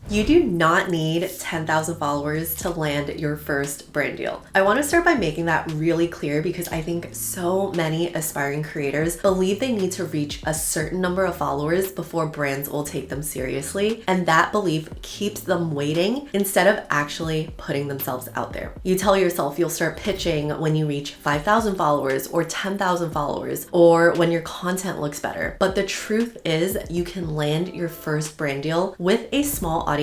You do not need 10,000 followers to land your first brand deal. I want to start by making that really clear because I think so many aspiring creators believe they need to reach a certain number of followers before brands will take them seriously, and that belief keeps them waiting instead of actually putting themselves out there. You tell yourself you'll start pitching when you reach 5,000 followers or 10,000 followers or when your content looks better. But the truth is you can land your first brand deal with a small audience.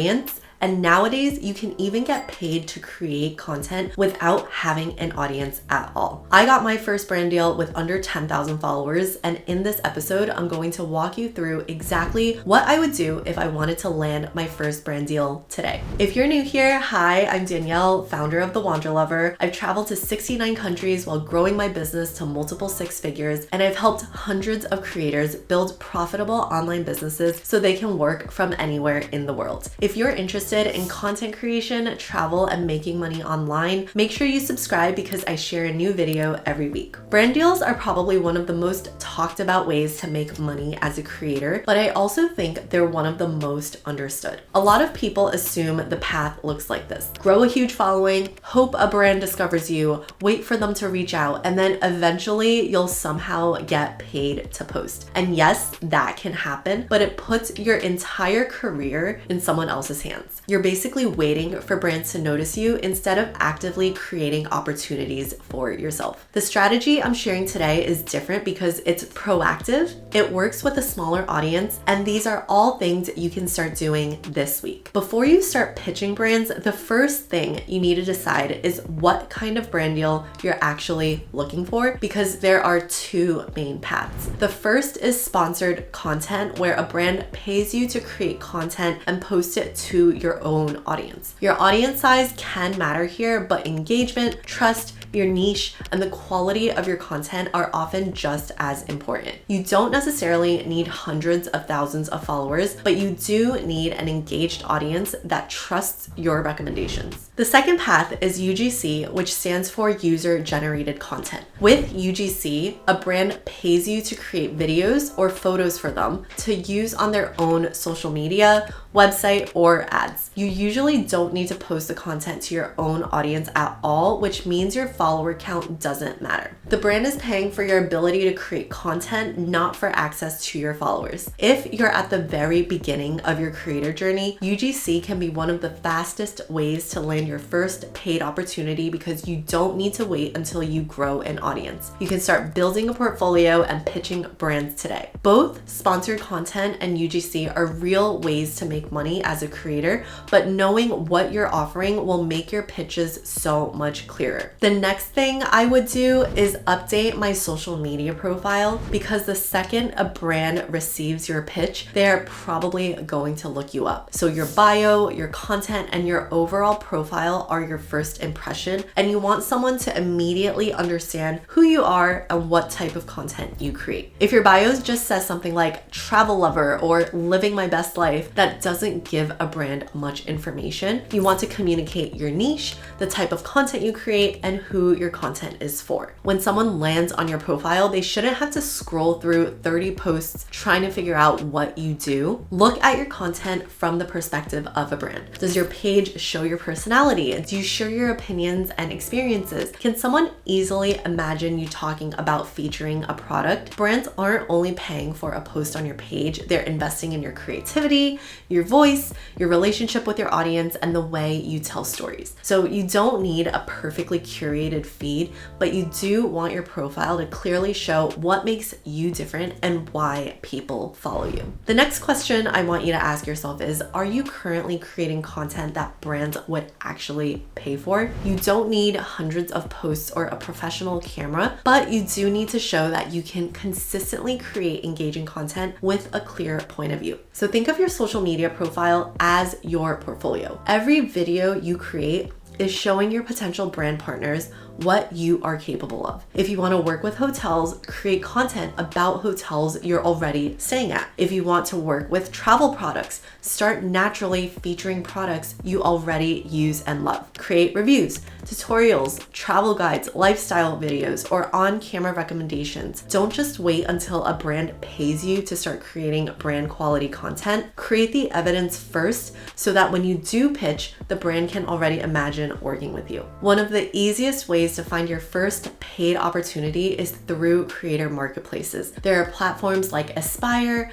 And nowadays, you can even get paid to create content without having an audience at all. I got my first brand deal with under 10,000 followers, and in this episode, I'm going to walk you through exactly what I would do if I wanted to land my first brand deal today. If you're new here, hi, I'm Danielle, founder of The Wander Lover. I've traveled to 69 countries while growing my business to multiple six figures, and I've helped hundreds of creators build profitable online businesses so they can work from anywhere in the world. If you're interested in content creation, travel, and making money online, make sure you subscribe because I share a new video every week. Brand deals are probably one of the most talked about ways to make money as a creator, but I also think they're one of the most understood. A lot of people assume the path looks like this: grow a huge following, hope a brand discovers you, wait for them to reach out, and then eventually you'll somehow get paid to post. And yes, that can happen, but it puts your entire career in someone else's hands. You're basically waiting for brands to notice you instead of actively creating opportunities for yourself. The strategy I'm sharing today is different because it's proactive, it works with a smaller audience, and these are all things you can start doing this week. Before you start pitching brands, the first thing you need to decide is what kind of brand deal you're actually looking for, because there are two main paths. The first is sponsored content, where a brand pays you to create content and post it to your own audience. Your audience size can matter here, but engagement, trust, your niche, and the quality of your content are often just as important. You don't necessarily need hundreds of thousands of followers, but you do need an engaged audience that trusts your recommendations. The second path is UGC, which stands for user-generated content. With UGC, a brand pays you to create videos or photos for them to use on their own social media, website, or ads. You usually don't need to post the content to your own audience at all, which means your follower count doesn't matter. The brand is paying for your ability to create content, not for access to your followers. If you're at the very beginning of your creator journey, UGC can be one of the fastest ways to land your first paid opportunity because you don't need to wait until you grow an audience. You can start building a portfolio and pitching brands today. Both sponsored content and UGC are real ways to make money as a creator, but knowing what you're offering will make your pitches so much clearer. The next thing I would do is update my social media profile, because the second a brand receives your pitch, they're probably going to look you up. So your bio, your content, and your overall profile are your first impression, and you want someone to immediately understand who you are and what type of content you create. If your bio just says something like travel lover or living my best life, that doesn't give a brand much information. You want to communicate your niche, the type of content you create, and who your content is for. When someone lands on your profile, they shouldn't have to scroll through 30 posts trying to figure out what you do. Look at your content from the perspective of a brand. Does your page show your personality? Do you share your opinions and experiences? Can someone easily imagine you talking about featuring a product? Brands aren't only paying for a post on your page, they're investing in your creativity, your voice, your relationship with your audience, and the way you tell stories. So you don't need a perfectly curated feed, but you do want your profile to clearly show what makes you different and why people follow you. The next question I want you to ask yourself is, are you currently creating content that brands would actually pay for? You don't need hundreds of posts or a professional camera, but you do need to show that you can consistently create engaging content with a clear point of view. So think of your social media profile as your portfolio. Every video you create is showing your potential brand partners what you are capable of. If you want to work with hotels, create content about hotels you're already staying at. If you want to work with travel products, start naturally featuring products you already use and love. Create reviews, tutorials, travel guides, lifestyle videos, or on-camera recommendations. Don't just wait until a brand pays you to start creating brand quality content. Create the evidence first so that when you do pitch, the brand can already imagine working with you. One of the easiest ways to find your first paid opportunity is through creator marketplaces. There are platforms like Aspire,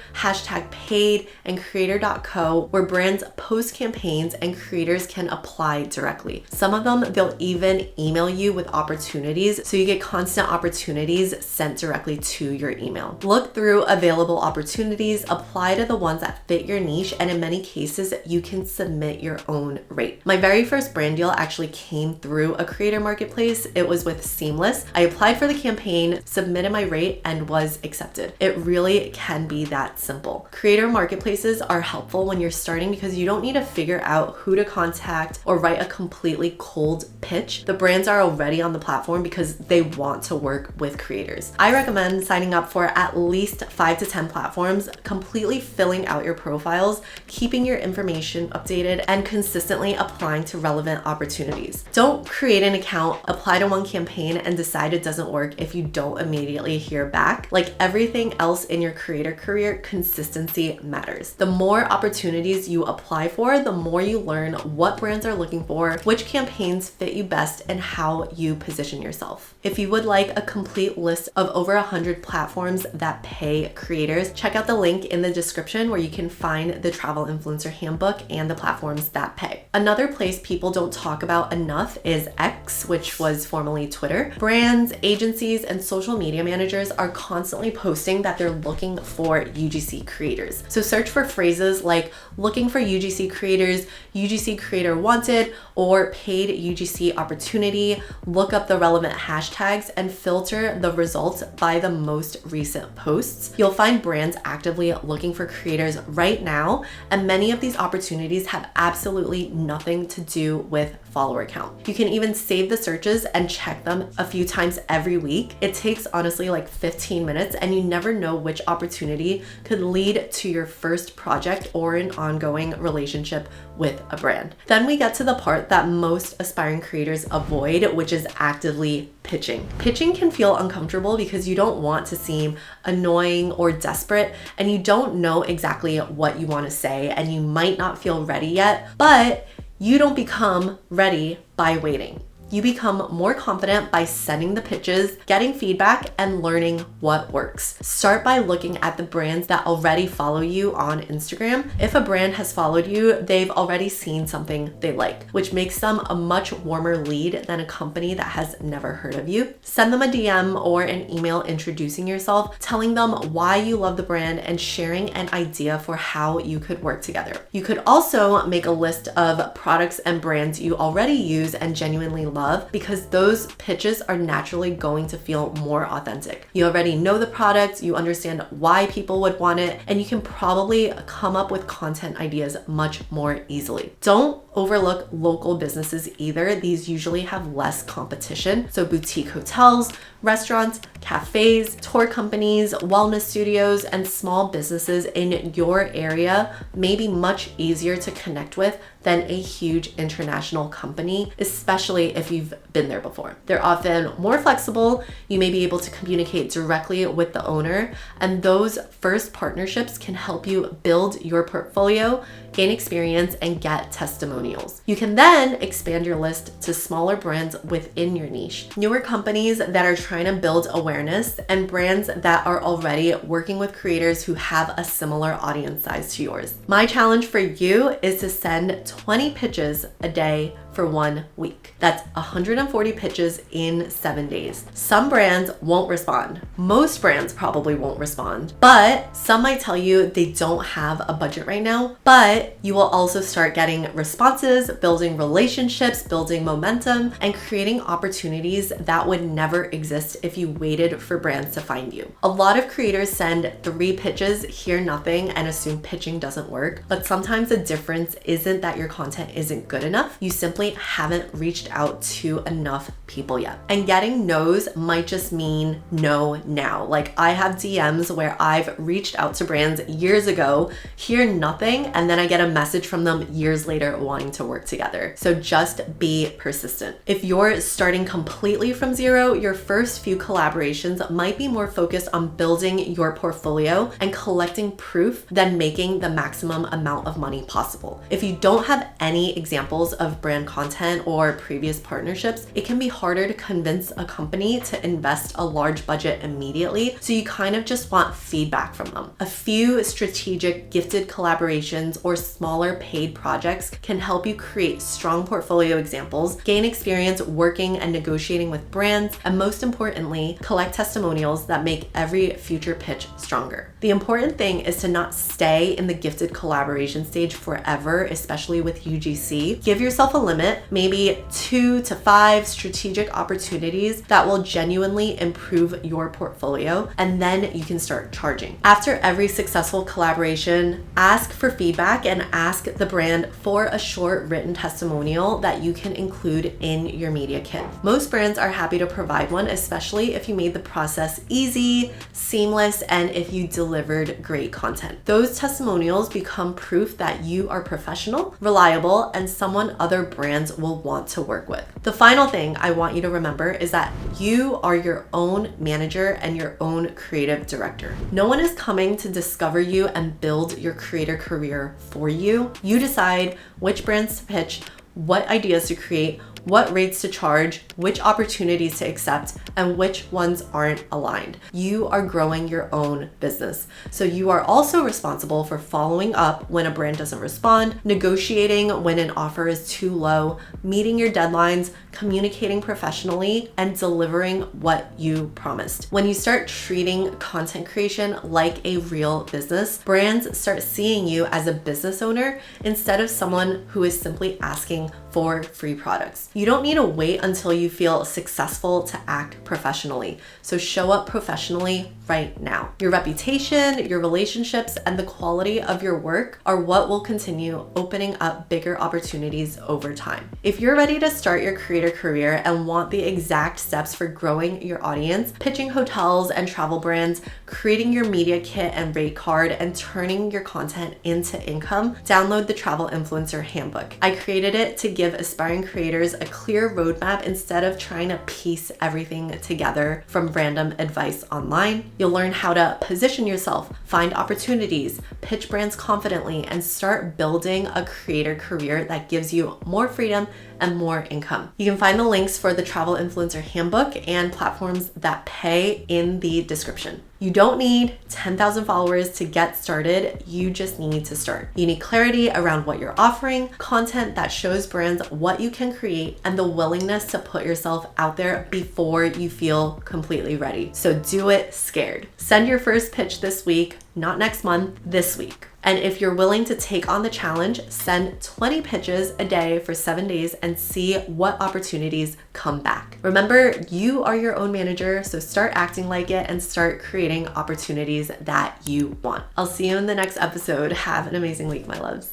#paid, and creator.co where brands post campaigns and creators can apply directly. Some of them, they'll even email you with opportunities, so you get constant opportunities sent directly to your email. Look through available opportunities, apply to the ones that fit your niche, and in many cases, you can submit your own rate. My very first brand deal actually came through a creator marketplace. It was with Seamless. I applied for the campaign, submitted my rate, and was accepted. It really can be that simple. Creator marketplaces are helpful when you're starting because you don't need to figure out who to contact or write a completely cold pitch. The brands are already on the platform because they want to work with creators. I recommend signing up for at least 5 to 10 platforms, completely filling out your profiles, keeping your information updated, and consistently applying to relevant opportunities. Don't create an account, apply to one campaign, and decide it doesn't work if you don't immediately hear back. Like everything else in your creator career, consistency matters. The more opportunities you apply for, the more you learn what brands are looking for, which campaigns fit you best, and how you position yourself. If you would like a complete list of over 100 platforms that pay creators, check out the link in the description where you can find the Travel Influencer Handbook and the platforms that pay. Another place people don't talk about enough is X, which was formerly Twitter. Brands, agencies, and social media managers are constantly posting that they're looking for UGC creators. So search for phrases like looking for UGC creators, UGC creator wanted, or paid UGC opportunity. Look up the relevant hashtags and filter the results by the most recent posts. You'll find brands actively looking for creators right now, and many of these opportunities have absolutely nothing to do with follower count. You can even save the searches and check them a few times every week. It takes honestly like 15 minutes, and you never know which opportunity could lead to your first project or an ongoing relationship with a brand. Then we get to the part that most aspiring creators avoid, which is actively pitching. Pitching can feel uncomfortable because you don't want to seem annoying or desperate, and you don't know exactly what you want to say, and you might not feel ready yet, but you don't become ready by waiting. You become more confident by sending the pitches, getting feedback, and learning what works. Start by looking at the brands that already follow you on Instagram. If a brand has followed you, they've already seen something they like, which makes them a much warmer lead than a company that has never heard of you. Send them a DM or an email introducing yourself, telling them why you love the brand, and sharing an idea for how you could work together. You could also make a list of products and brands you already use and genuinely love, because those pitches are naturally going to feel more authentic. You already know the product, you understand why people would want it, and you can probably come up with content ideas much more easily. Don't overlook local businesses either. These usually have less competition. So boutique hotels, restaurants, cafes, tour companies, wellness studios, and small businesses in your area may be much easier to connect with than a huge international company, especially if you've been there before. They're often more flexible. You may be able to communicate directly with the owner, and those first partnerships can help you build your portfolio, gain experience, and get testimonials. You can then expand your list to smaller brands within your niche, newer companies that are trying to build awareness, and brands that are already working with creators who have a similar audience size to yours. My challenge for you is to send 20 pitches a day for 1 week. That's 140 pitches in 7 days. Some brands won't respond. Most brands probably won't respond, but some might tell you they don't have a budget right now, but you will also start getting responses, building relationships, building momentum, and creating opportunities that would never exist if you waited for brands to find you. A lot of creators send 3 pitches, hear nothing, and assume pitching doesn't work, but sometimes the difference isn't that your content isn't good enough. You simply simply haven't reached out to enough people yet. And getting no's might just mean no now. Like, I have DMs where I've reached out to brands years ago, hear nothing, and then I get a message from them years later wanting to work together. So just be persistent. If you're starting completely from zero, your first few collaborations might be more focused on building your portfolio and collecting proof than making the maximum amount of money possible. If you don't have any examples of brand content or previous partnerships, it can be harder to convince a company to invest a large budget immediately, so you kind of just want feedback from them. A few strategic gifted collaborations or smaller paid projects can help you create strong portfolio examples, gain experience working and negotiating with brands, and most importantly, collect testimonials that make every future pitch stronger. The important thing is to not stay in the gifted collaboration stage forever, especially with UGC. Give yourself a limit, maybe 2 to 5 strategic opportunities that will genuinely improve your portfolio, and then you can start charging. After every successful collaboration, ask for feedback and ask the brand for a short written testimonial that you can include in your media kit. Most brands are happy to provide one, especially if you made the process easy, seamless, and if you delivered great content. Those testimonials become proof that you are professional, reliable, and someone other brands will want to work with. The final thing I want you to remember is that you are your own manager and your own creative director. No one is coming to discover you and build your creator career for you. You decide which brands to pitch, what ideas to create, what rates to charge, which opportunities to accept, and which ones aren't aligned. You are growing your own business. So you are also responsible for following up when a brand doesn't respond, negotiating when an offer is too low, meeting your deadlines, communicating professionally, and delivering what you promised. When you start treating content creation like a real business, brands start seeing you as a business owner instead of someone who is simply asking for free products. You don't need to wait until you feel successful to act professionally. So show up professionally right now. Your reputation, your relationships, and the quality of your work are what will continue opening up bigger opportunities over time. If you're ready to start your creator career and want the exact steps for growing your audience, pitching hotels and travel brands, creating your media kit and rate card, and turning your content into income, download the Travel Influencer Handbook. I created it to give aspiring creators a clear roadmap instead of trying to piece everything together from random advice online. You'll learn how to position yourself, find opportunities, pitch brands confidently, and start building a creator career that gives you more freedom and more income. You can find the links for the Travel Influencer Handbook and platforms that pay in the description. You don't need 10,000 followers to get started. You just need to start. You need clarity around what you're offering, content that shows brands what you can create, and the willingness to put yourself out there before you feel completely ready. So do it scared. Send your first pitch this week, not next month, this week. And if you're willing to take on the challenge, send 20 pitches a day for 7 days and see what opportunities come back. Remember, you are your own manager, so start acting like it and start creating opportunities that you want. I'll see you in the next episode. Have an amazing week, my loves.